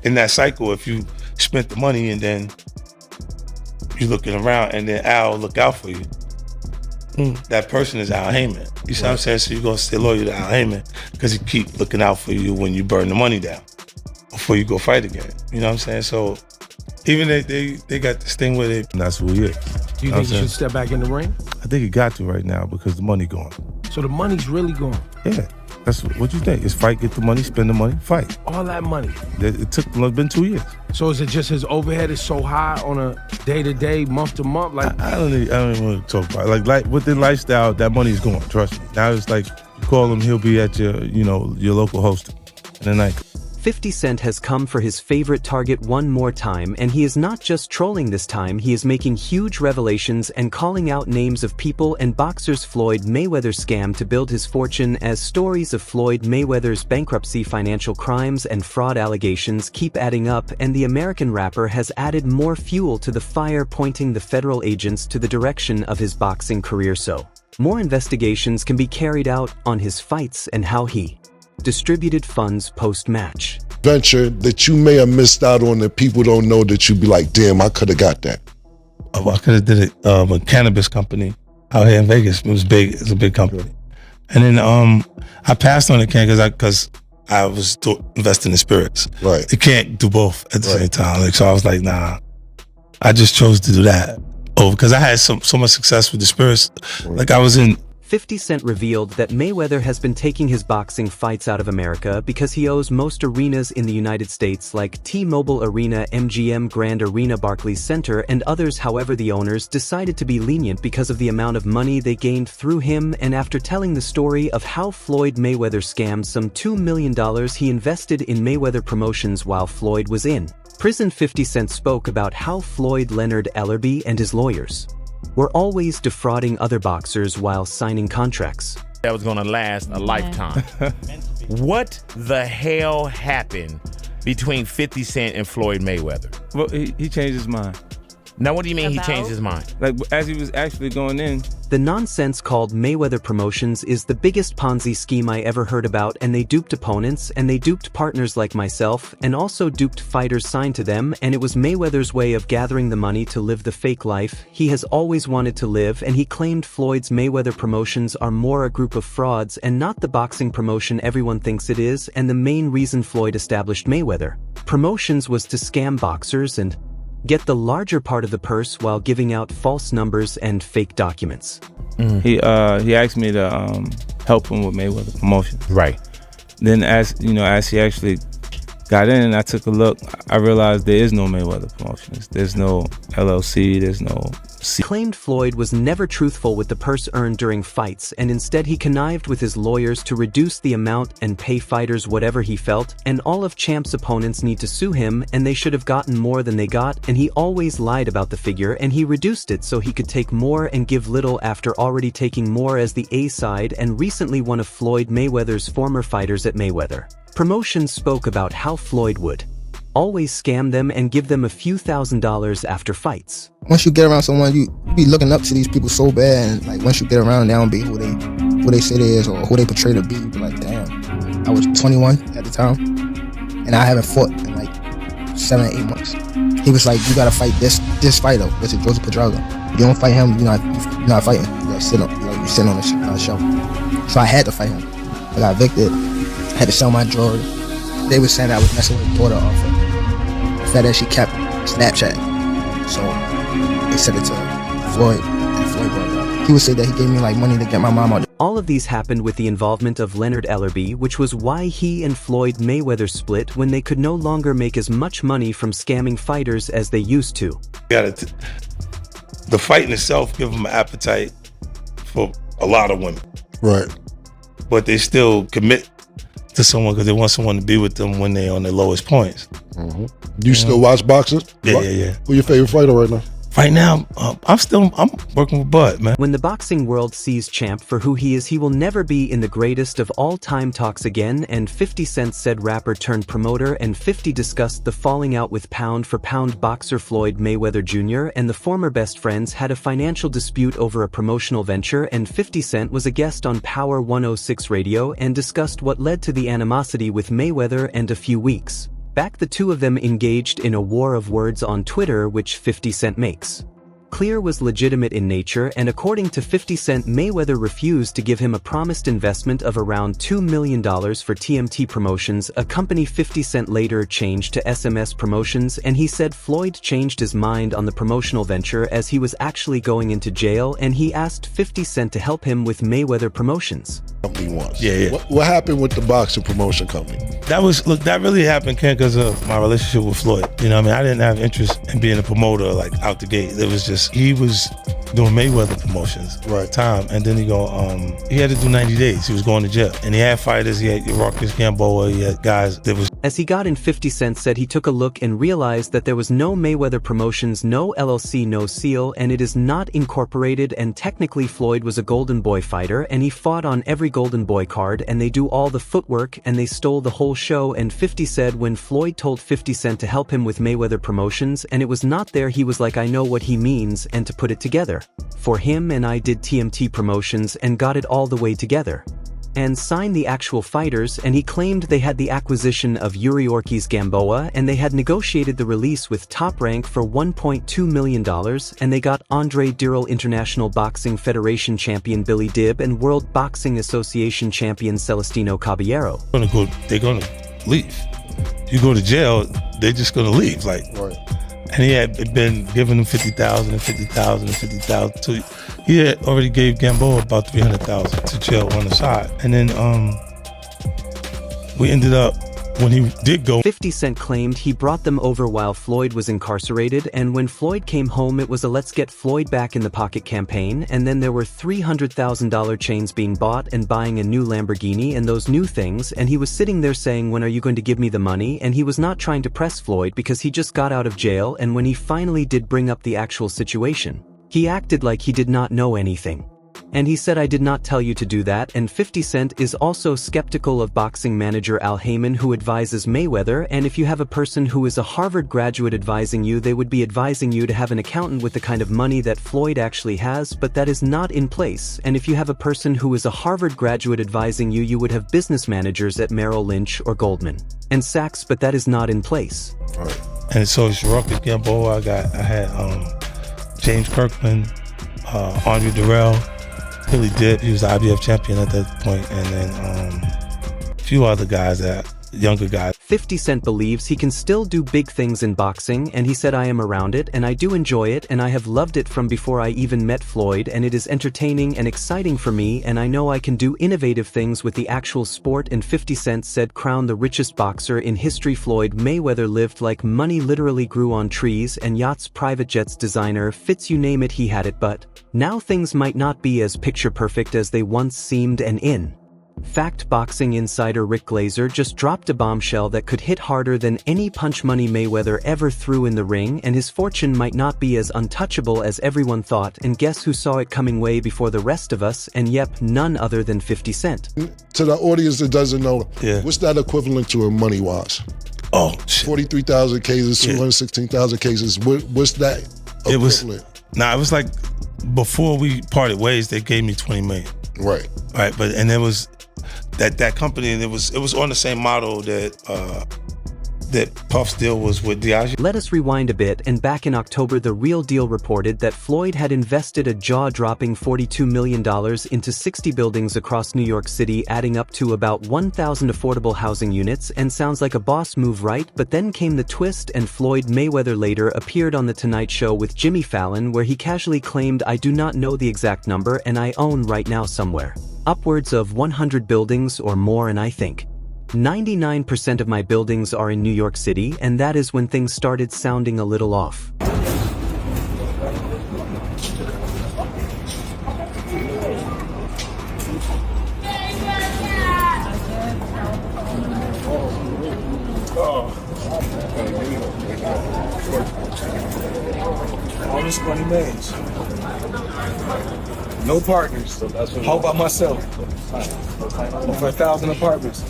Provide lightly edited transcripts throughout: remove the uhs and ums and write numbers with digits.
in that cycle, if you spent the money and then you're looking around and then Al look out for you, that person is Al Heyman. You see what I'm saying? So you're going to stay loyal to Al Heyman because he keep looking out for you when you burn the money down before you go fight again. You know what I'm saying? So even they got this thing where and that's who he is. Do you think he should step back in the ring? I think he got to right now because the money gone. So the money's really gone? Yeah. That's what you think. It's fight, get the money, spend the money, fight. All that money? It's been 2 years. So is it just his overhead is so high on a day-to-day, month-to-month? Like I don't even want to talk about it. Like with the lifestyle, that money's gone, trust me. Now it's like, you call him, he'll be at your local host in the night. 50 Cent has come for his favorite target one more time, and he is not just trolling this time, he is making huge revelations and calling out names of people and boxers Floyd Mayweather scam to build his fortune as stories of Floyd Mayweather's bankruptcy, financial crimes, and fraud allegations keep adding up, and the American rapper has added more fuel to the fire, pointing the federal agents to the direction of his boxing career. So, more investigations can be carried out on his fights and how he distributed funds post-match. Venture that you may have missed out on that people don't know that you'd be like, damn, I could have got that. Oh, I could have did it a cannabis company out here in Vegas. It was big. It's a big company. And then I passed on the can because I was investing in spirits. Right. You can't do both at the same time. Like, so I was like, nah. I just chose to do that. Oh, because I had so much success with the spirits. Like I was in 50 Cent revealed that Mayweather has been taking his boxing fights out of America because he owes most arenas in the United States like T-Mobile Arena, MGM Grand Arena, Barclays Center, and others. However, the owners decided to be lenient because of the amount of money they gained through him, and after telling the story of how Floyd Mayweather scammed some $2 million he invested in Mayweather Promotions while Floyd was in prison, 50 Cent spoke about how Floyd Leonard Ellerbe and his lawyers were always defrauding other boxers while signing contracts. That was gonna last a lifetime. What the hell happened between 50 Cent and Floyd Mayweather? Well, he changed his mind. Now, what do you mean he changed his mind? Like, as he was actually going in. The nonsense called Mayweather Promotions is the biggest Ponzi scheme I ever heard about, and they duped opponents, and they duped partners like myself, and also duped fighters signed to them, and it was Mayweather's way of gathering the money to live the fake life he has always wanted to live, and he claimed Floyd's Mayweather Promotions are more a group of frauds and not the boxing promotion everyone thinks it is, and the main reason Floyd established Mayweather Promotions was to scam boxers and get the larger part of the purse while giving out false numbers and fake documents. He asked me to help him with Mayweather Promotions. Right. Then as he actually got in and I took a look, I realized there is no Mayweather Promotions. There's no LLC, there's no Claimed Floyd was never truthful with the purse earned during fights, and instead he connived with his lawyers to reduce the amount and pay fighters whatever he felt, and all of Champ's opponents need to sue him, and they should have gotten more than they got, and he always lied about the figure, and he reduced it so he could take more and give little after already taking more as the A side. And recently one of Floyd Mayweather's former fighters at Mayweather Promotions spoke about how Floyd would always scam them and give them a few $1,000s after fights. Once you get around someone, you be looking up to these people so bad, and like once you get around, they don't be who they say they is or who they portray to be. You be like, damn. I was 21 at the time, and I haven't fought in like 7 or 8 months. He was like, you gotta fight this fighter, which is Joseph Pedraza. You don't fight him, you're not fighting. You gotta sit on, you sit on the show. So I had to fight him. I got evicted. I had to sell my jewelry. They were saying I was messing with his daughter off of the fact that she kept Snapchat. So they sent it to Floyd, and Floyd brought it up. He would say that he gave me like money to get my mom out. All of these happened with the involvement of Leonard Ellerbe, which was why he and Floyd Mayweather split when they could no longer make as much money from scamming fighters as they used to. The fight in itself gives them an appetite for a lot of women. Right. But they still commit to someone because they want someone to be with them when they're on their lowest points. Mm-hmm. You still watch boxing? Yeah. Who's your favorite fighter right now? Right now, I'm working with Bud, man. When the boxing world sees Champ for who he is, he will never be in the greatest of all time talks again, and 50 Cent said rapper turned promoter, and 50 discussed the falling out with pound for pound boxer Floyd Mayweather Jr., and the former best friends had a financial dispute over a promotional venture, and 50 Cent was a guest on Power 106 Radio and discussed what led to the animosity with Mayweather, and a few weeks Back the two of them engaged in a war of words on Twitter, which 50 Cent makes clear was legitimate in nature, and according to 50 Cent, Mayweather refused to give him a promised investment of around $2 million for TMT Promotions, a company 50 Cent later changed to SMS Promotions, and he said Floyd changed his mind on the promotional venture as he was actually going into jail, and he asked 50 Cent to help him with Mayweather Promotions. Yeah. What happened with the boxing promotion company? That really happened, Ken, because of my relationship with Floyd. You know what I mean? I didn't have interest in being a promoter, like, out the gate. It was just, he was doing Mayweather Promotions at the time, and then he had to do 90 days. He was going to jail. And he had fighters, he had Marcus Gamboa, he had guys that was... As he got in, 50 Cent said he took a look and realized that there was no Mayweather Promotions, no LLC, no seal, and it is not incorporated, and technically Floyd was a Golden Boy fighter, and he fought on every Golden Boy card, and they do all the footwork, and they stole the whole show. And 50 said when Floyd told 50 Cent to help him with Mayweather Promotions and it was not there, he was like, I know what he means, and to put it together for him, and I did TMT Promotions and got it all the way together and signed the actual fighters, and he claimed they had the acquisition of Yuriorkis Gamboa, and they had negotiated the release with Top Rank for $1.2 million, and they got Andre Dirrell International Boxing Federation champion Billy Dibb and World Boxing Association champion Celestino Caballero. They're gonna leave. You go to jail, they're just gonna leave, like. Right. And he had been giving them 50,000 and 50,000 and 50,000. So he had already gave Gamboa about 300,000 to jail on the side. And then we ended up, when he did go... 50 Cent claimed he brought them over while Floyd was incarcerated, and when Floyd came home it was a let's get Floyd back in the pocket campaign, and then there were $300,000 chains being bought and buying a new Lamborghini and those new things, and he was sitting there saying, when are you going to give me the money? And he was not trying to press Floyd because he just got out of jail, and when he finally did bring up the actual situation, he acted like he did not know anything. And he said, I did not tell you to do that. And 50 Cent is also skeptical of boxing manager Al Heyman, who advises Mayweather, and if you have a person who is a Harvard graduate advising you, they would be advising you to have an accountant with the kind of money that Floyd actually has, but that is not in place. And if you have a person who is a Harvard graduate advising you, you would have business managers at Merrill Lynch or Goldman and Sachs, but that is not in place. Right. And so Shirokis Gamboa, I had James Kirkland, Andre Dirrell, Billy Dibb, he was the IBF champion at that point, and then a few other guys, younger guys. 50 Cent believes he can still do big things in boxing, and he said, I am around it, and I do enjoy it, and I have loved it from before I even met Floyd, and it is entertaining and exciting for me, and I know I can do innovative things with the actual sport. And 50 Cent said, crown the richest boxer in history. Floyd Mayweather lived like money literally grew on trees and yachts, private jets, designer, fits, you name it, he had it, but now things might not be as picture perfect as they once seemed. And in fact, boxing insider Rick Glazer just dropped a bombshell that could hit harder than any punch money Mayweather ever threw in the ring, and his fortune might not be as untouchable as everyone thought. And guess who saw it coming way before the rest of us? And yep, none other than 50 Cent. To the audience that doesn't know, yeah, what's that equivalent to in money wise? Oh, shit. 43,000 cases, 216,000 cases. What's that equivalent? It was like, before we parted ways, they gave me 20 million. Right. Right, but and it was that company, and it was on the same model that Puff's deal was with Diageo. Let us rewind a bit, and back in October, The Real Deal reported that Floyd had invested a jaw-dropping $42 million into 60 buildings across New York City, adding up to about 1,000 affordable housing units, and sounds like a boss move, right? But then came the twist, and Floyd Mayweather later appeared on The Tonight Show with Jimmy Fallon, where he casually claimed, I do not know the exact number, and I own right now somewhere upwards of 100 buildings or more, and I think 99% of my buildings are in New York City, and that is when things started sounding a little off. All this money made. No partners. How about myself? For 1,000 apartments.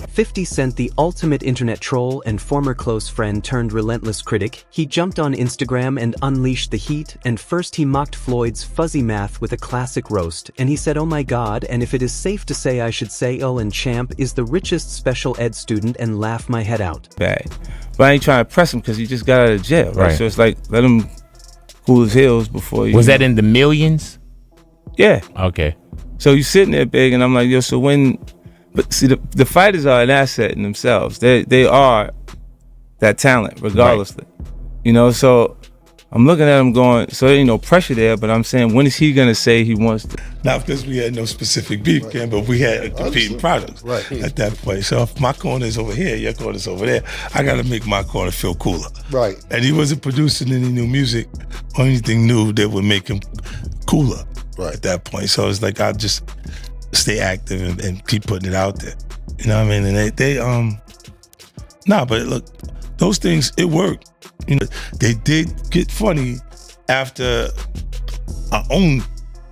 50 Cent, the ultimate internet troll and former close friend turned relentless critic, he jumped on Instagram and unleashed the heat, and first he mocked Floyd's fuzzy math with a classic roast, and he said, "Oh my god, and if it is safe to say I should say Ill and Champ is the richest special ed student," and laugh my head out. Bad. But I ain't trying to press him because he just got out of jail, right? Right. So it's like, let him cool his heels before you. Was that in the millions? Yeah. Okay. So you sitting there big, and I'm like, yo, so when... But see, the fighters are an asset in themselves. They are that talent, regardlessly. Right. You know, so I'm looking at him going, so there ain't no pressure there, but I'm saying, when is he going to say he wants to? Not because we had no specific beef, Ken, but we had competing products at that point. So if my corner is over here, your corner is over there, I got to make my corner feel cooler. Right. And he wasn't producing any new music or anything new that would make him cooler at that point. So it's like, I'll just stay active and keep putting it out there. You know what I mean? And but look, those things, it worked. You know, they did get funny after I owned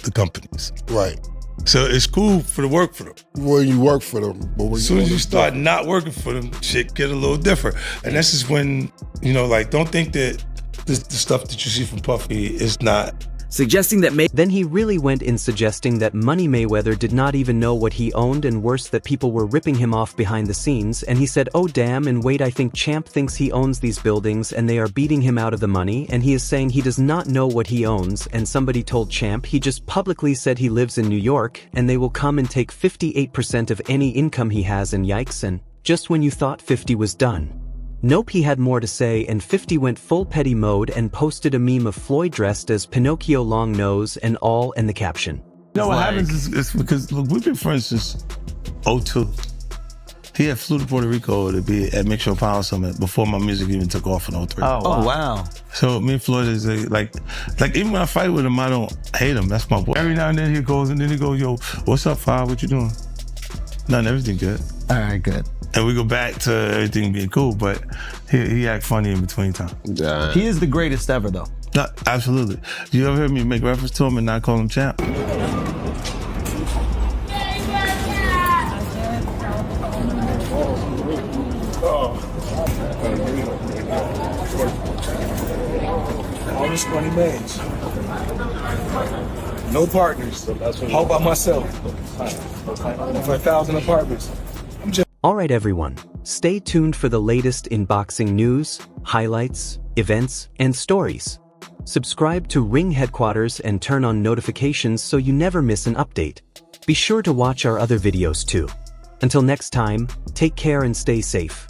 the companies. Right. So it's cool for the work for them. When you work for them. But when as soon as you start not working for them, shit get a little different. And this is when, you know, like, don't think that the stuff that you see from Puffy is not... Suggesting that Then he really went in suggesting that Money Mayweather did not even know what he owned, and worse, that people were ripping him off behind the scenes, and he said, "Oh damn, and wait, I think Champ thinks he owns these buildings and they are beating him out of the money, and he is saying he does not know what he owns, and somebody told Champ he just publicly said he lives in New York, and they will come and take 58% of any income he has, and yikes, and just when you thought 50 was done." Nope, he had more to say, and 50 went full petty mode and posted a meme of Floyd dressed as Pinocchio, long nose and all, and the caption. You know what happens is because, look, we've been friends since 2002. He had flew to Puerto Rico to be at Make Sure Power Summit before my music even took off in 2003. Oh, wow. So me and Floyd is like even when I fight with him, I don't hate him. That's my boy. Every now and then he goes, and then he goes, "Yo, what's up, Five? What you doing?" Nothing, everything good. All right, good. And we go back to everything being cool, but he act funny in between time. He is the greatest ever, though. No, absolutely. You ever heard me make reference to him and not call him Champ? All this money made. No partners. All by myself. For 1,000 apartments. Alright everyone, stay tuned for the latest in boxing news, highlights, events, and stories. Subscribe to Ring Headquarters and turn on notifications so you never miss an update. Be sure to watch our other videos too. Until next time, take care and stay safe.